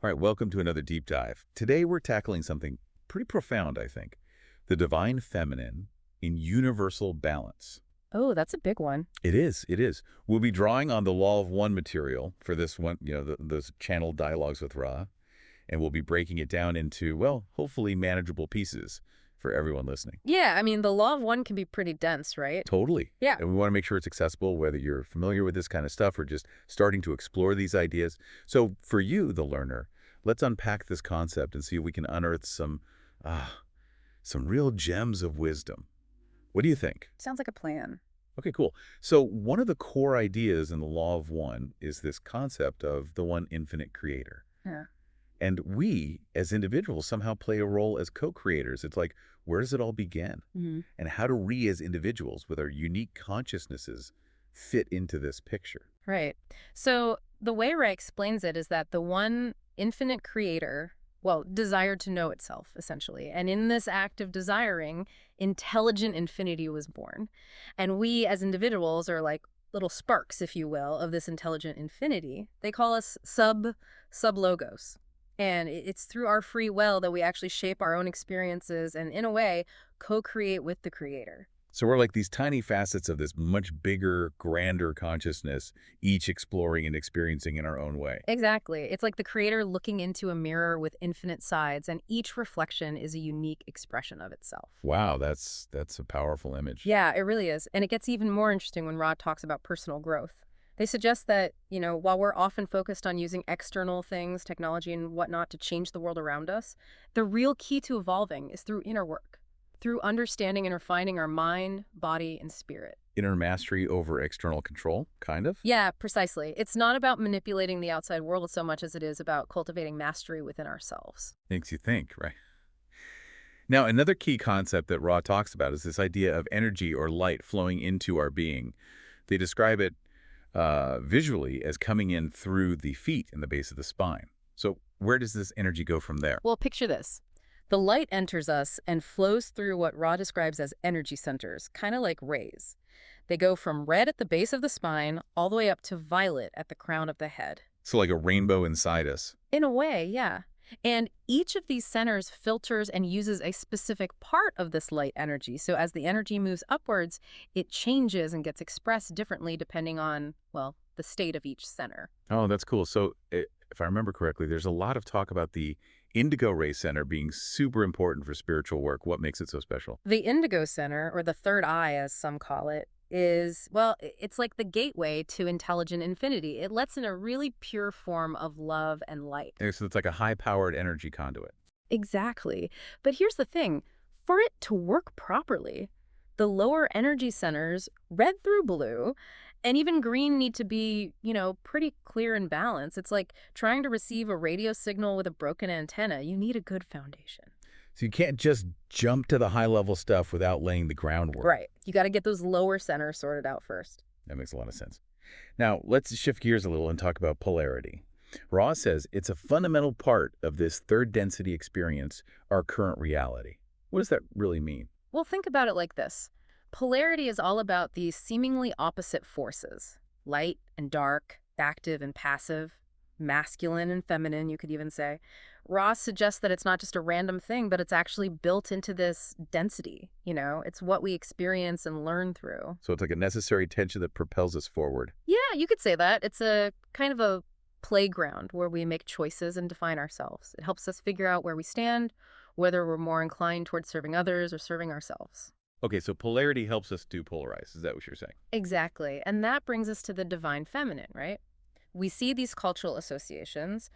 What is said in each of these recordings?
All right, welcome to another deep dive. Today we're tackling something pretty profound, I think. The divine feminine in universal balance. Oh, that's a big one. It is, it is. We'll be drawing on the Law of One material for this one, those channeled dialogues with Ra, and we'll be breaking it down into, well, hopefully manageable pieces for everyone listening. Yeah, I mean, the law of one can be pretty dense, right? Totally. Yeah. And we want to make sure it's accessible, whether you're familiar with this kind of stuff or just starting to explore these ideas. So for you, the learner, let's unpack this concept and see if we can unearth some real gems of wisdom. What do you think? Sounds like a plan. Okay, cool. So one of the core ideas in the Law of One is this concept of the one infinite creator. Yeah. And we, as individuals, somehow play a role as co-creators. It's like, where does it all begin? hmm And how do we, as individuals, with our unique consciousnesses, fit into this picture? Right. So the way Ray explains it is that the one infinite creator, well, desired to know itself, essentially. And in this act of desiring, intelligent infinity was born. And we, as individuals, are like little sparks, if you will, of this intelligent infinity. They call us sub-sublogos. And it's through our free will that we actually shape our own experiences and, in a way, co-create with the creator. So we're like these tiny facets of this much bigger, grander consciousness, each exploring and experiencing in our own way. Exactly. It's like the creator looking into a mirror with infinite sides, and each reflection is a unique expression of itself. Wow, that's a powerful image. Yeah, it really is. And it gets even more interesting when Rod talks about personal growth. They suggest that, while we're often focused on using external things, technology and whatnot to change the world around us, the real key to evolving is through inner work, through understanding and refining our mind, body, and spirit. Inner mastery over external control, kind of? Yeah, precisely. It's not about manipulating the outside world so much as it is about cultivating mastery within ourselves. Makes you think, right? Now, another key concept that Ra talks about is this idea of energy or light flowing into our being. They describe it visually as coming in through the feet and the base of the spine. So where does this energy go from there? Well, picture this. The light enters us and flows through what Ra describes as energy centers, kind of like rays. They go from red at the base of the spine all the way up to violet at the crown of the head. So like a rainbow inside us. In a way, yeah. And each of these centers filters and uses a specific part of this light energy. So as the energy moves upwards, it changes and gets expressed differently depending on, well, the state of each center. Oh, that's cool. So if I remember correctly, there's a lot of talk about the indigo ray center being super important for spiritual work. What makes it so special? The indigo center, or the third eye as some call it, is, well, it's like the gateway to intelligent infinity. It lets in a really pure form of love and light. So it's like a high-powered energy conduit. Exactly. But here's the thing. For it to work properly, the lower energy centers, red through blue, and even green need to be, pretty clear and balanced. It's like trying to receive a radio signal with a broken antenna. You need a good foundation. So you can't just jump to the high-level stuff without laying the groundwork. Right. You got to get those lower centers sorted out first. That makes a lot of sense. Now, let's shift gears a little and talk about polarity. Ra says it's a fundamental part of this third density experience, our current reality. What does that really mean? Well, think about it like this. Polarity is all about these seemingly opposite forces, light and dark, active and passive, masculine and feminine, you could even say. Ross suggests that it's not just a random thing, but it's actually built into this density. It's what we experience and learn through. So it's like a necessary tension that propels us forward. Yeah, you could say that. It's a kind of a playground where we make choices and define ourselves. It helps us figure out where we stand, whether we're more inclined towards serving others or serving ourselves. Okay, so polarity helps us depolarize. Is that what you're saying? Exactly. And that brings us to the divine feminine, right? We see these cultural associations,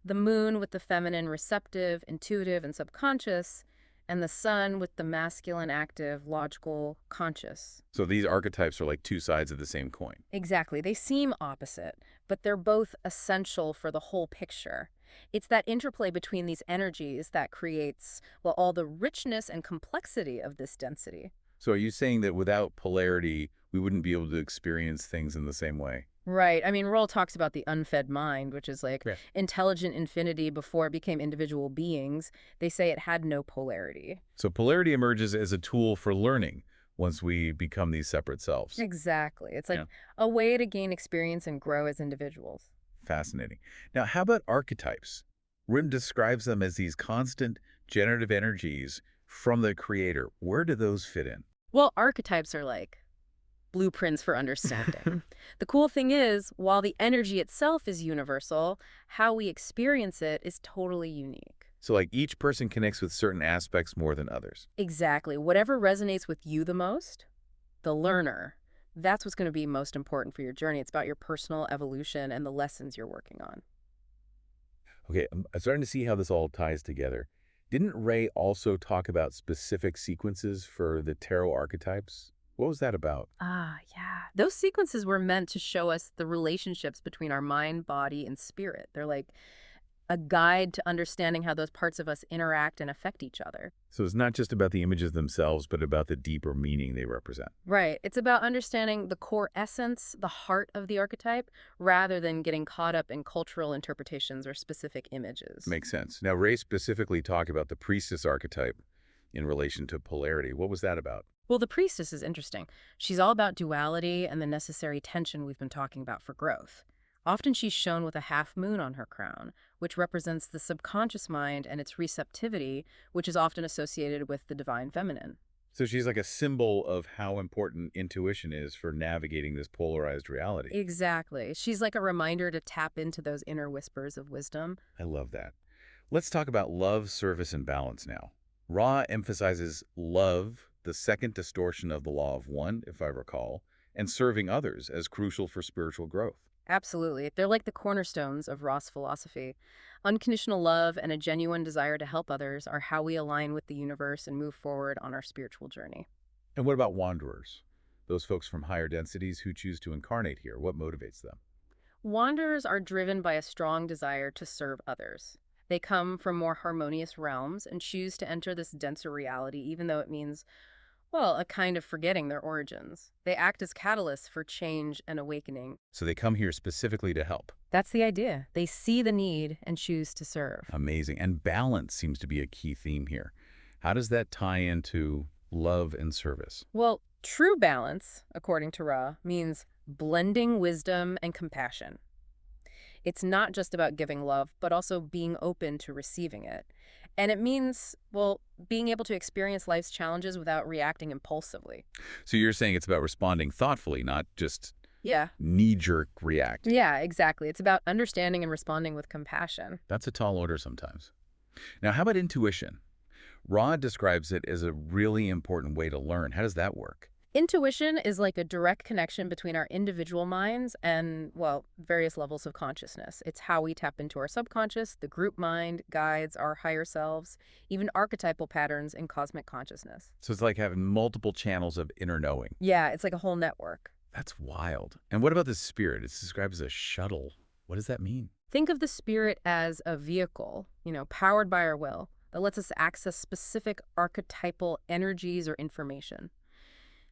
the moon with the feminine receptive, intuitive, and subconscious, and the sun with the masculine active, logical, conscious. So these archetypes are like two sides of the same coin. Exactly. They seem opposite, but they're both essential for the whole picture. It's that interplay between these energies that creates, well, all the richness and complexity of this density. So are you saying that without polarity, we wouldn't be able to experience things in the same way? Right. I mean, Roll talks about the unfed mind, which is like Yeah. intelligent infinity before it became individual beings. They say it had no polarity. So polarity emerges as a tool for learning once we become these separate selves. Exactly. It's like Yeah. a way to gain experience and grow as individuals. Fascinating. Now, how about archetypes? Rim describes them as these constant generative energies from the creator. Where do those fit in? Well, archetypes are like blueprints for understanding. The cool thing is, while the energy itself is universal, how we experience it is totally unique. So like each person connects with certain aspects more than others. Exactly. Whatever resonates with you the most, the learner, that's what's going to be most important for your journey. It's about your personal evolution and the lessons you're working on. Okay, I'm starting to see how this all ties together. Didn't Ray also talk about specific sequences for the tarot archetypes? What was that about? Ah, yeah. Those sequences were meant to show us the relationships between our mind, body, and spirit. They're like a guide to understanding how those parts of us interact and affect each other. So it's not just about the images themselves, but about the deeper meaning they represent. Right. It's about understanding the core essence, the heart of the archetype, rather than getting caught up in cultural interpretations or specific images. Makes sense. Now, Ray specifically talked about the priestess archetype in relation to polarity. What was that about? Well, the priestess is interesting. She's all about duality and the necessary tension we've been talking about for growth. Often she's shown with a half moon on her crown, which represents the subconscious mind and its receptivity, which is often associated with the divine feminine. So she's like a symbol of how important intuition is for navigating this polarized reality. Exactly. She's like a reminder to tap into those inner whispers of wisdom. I love that. Let's talk about love, service, and balance now. Ra emphasizes love, the second distortion of the law of one, if I recall, and serving others as crucial for spiritual growth. Absolutely. They're like the cornerstones of Ross philosophy. Unconditional love and a genuine desire to help others are how we align with the universe and move forward on our spiritual journey. And what about wanderers? Those folks from higher densities who choose to incarnate here, what motivates them? Wanderers are driven by a strong desire to serve others. They come from more harmonious realms and choose to enter this denser reality, even though it means, well, a kind of forgetting their origins. They act as catalysts for change and awakening. So they come here specifically to help. That's the idea. They see the need and choose to serve. Amazing. And balance seems to be a key theme here. How does that tie into love and service? Well, true balance, according to Ra, means blending wisdom and compassion. It's not just about giving love, but also being open to receiving it. And it means, well, being able to experience life's challenges without reacting impulsively. So you're saying it's about responding thoughtfully, not just Yeah. knee-jerk react. Yeah, exactly. It's about understanding and responding with compassion. That's a tall order sometimes. Now, how about intuition? Ra describes it as a really important way to learn. How does that work? Intuition is like a direct connection between our individual minds and, well, various levels of consciousness. It's how we tap into our subconscious, the group mind, guides, our higher selves, even archetypal patterns in cosmic consciousness. So it's like having multiple channels of inner knowing. Yeah, it's like a whole network. That's wild. And what about the spirit? It's described as a shuttle. What does that mean? Think of the spirit as a vehicle, powered by our will, that lets us access specific archetypal energies or information.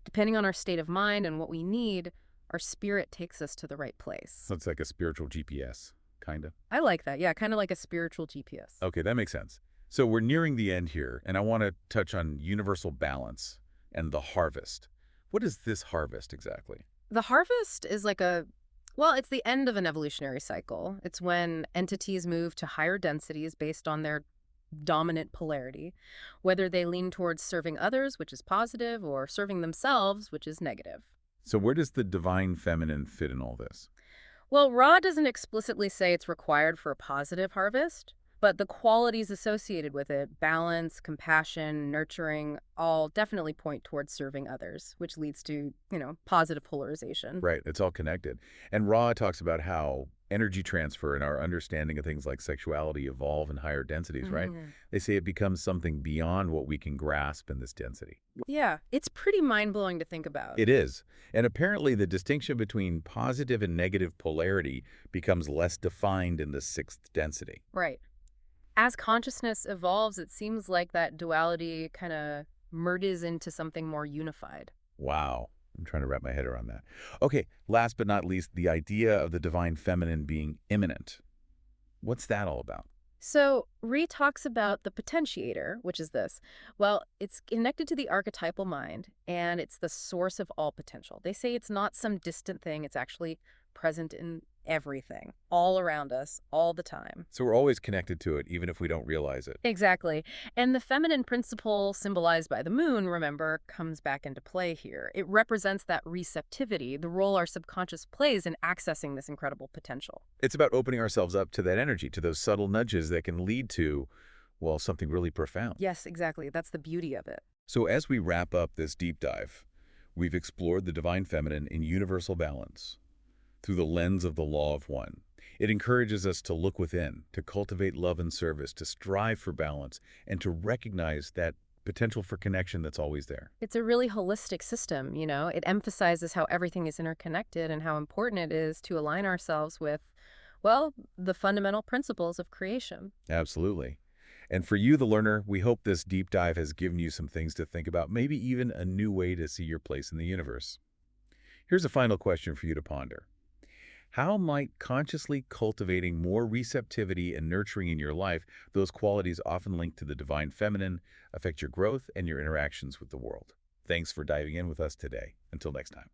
Depending on our state of mind and what we need, our spirit takes us to the right place. So it's like a spiritual GPS, kind of. I like that. Yeah, kind of like a spiritual GPS. Okay, that makes sense. So we're nearing the end here, and I want to touch on universal balance and the harvest. What is this harvest exactly? The harvest is like it's the end of an evolutionary cycle. It's when entities move to higher densities based on their dominant polarity, whether they lean towards serving others, which is positive, or serving themselves, which is negative. So where does the divine feminine fit in all this? Well, Ra doesn't explicitly say it's required for a positive harvest, but the qualities associated with it, balance, compassion, nurturing, all definitely point towards serving others, which leads to, positive polarization. Right, it's all connected. And Ra talks about how energy transfer and our understanding of things like sexuality evolve in higher densities, right? They say it becomes something beyond what we can grasp in this density. Yeah, it's pretty mind-blowing to think about. It is. And apparently the distinction between positive and negative polarity becomes less defined in the sixth density. Right. As consciousness evolves, it seems like that duality kind of merges into something more unified. Wow. I'm trying to wrap my head around that. Okay, last but not least, the idea of the divine feminine being immanent. What's that all about? So, Rhee talks about the potentiator, which is this. Well, it's connected to the archetypal mind, and it's the source of all potential. They say it's not some distant thing. It's actually present in everything, all around us, all the time. So we're always connected to it, even if we don't realize it. Exactly. And the feminine principle symbolized by the moon, remember, comes back into play here. It represents that receptivity, the role our subconscious plays in accessing this incredible potential. It's about opening ourselves up to that energy, to those subtle nudges that can lead to, well, something really profound. Yes, exactly. That's the beauty of it. So as we wrap up this deep dive, we've explored the divine feminine in universal balance through the lens of the law of one. It encourages us to look within, to cultivate love and service, to strive for balance, and to recognize that potential for connection that's always there. It's a really holistic system, you know? It emphasizes how everything is interconnected and how important it is to align ourselves with, well, the fundamental principles of creation. Absolutely. And for you, the learner, we hope this deep dive has given you some things to think about, maybe even a new way to see your place in the universe. Here's a final question for you to ponder. How might consciously cultivating more receptivity and nurturing in your life, those qualities often linked to the divine feminine, affect your growth and your interactions with the world? Thanks for diving in with us today. Until next time.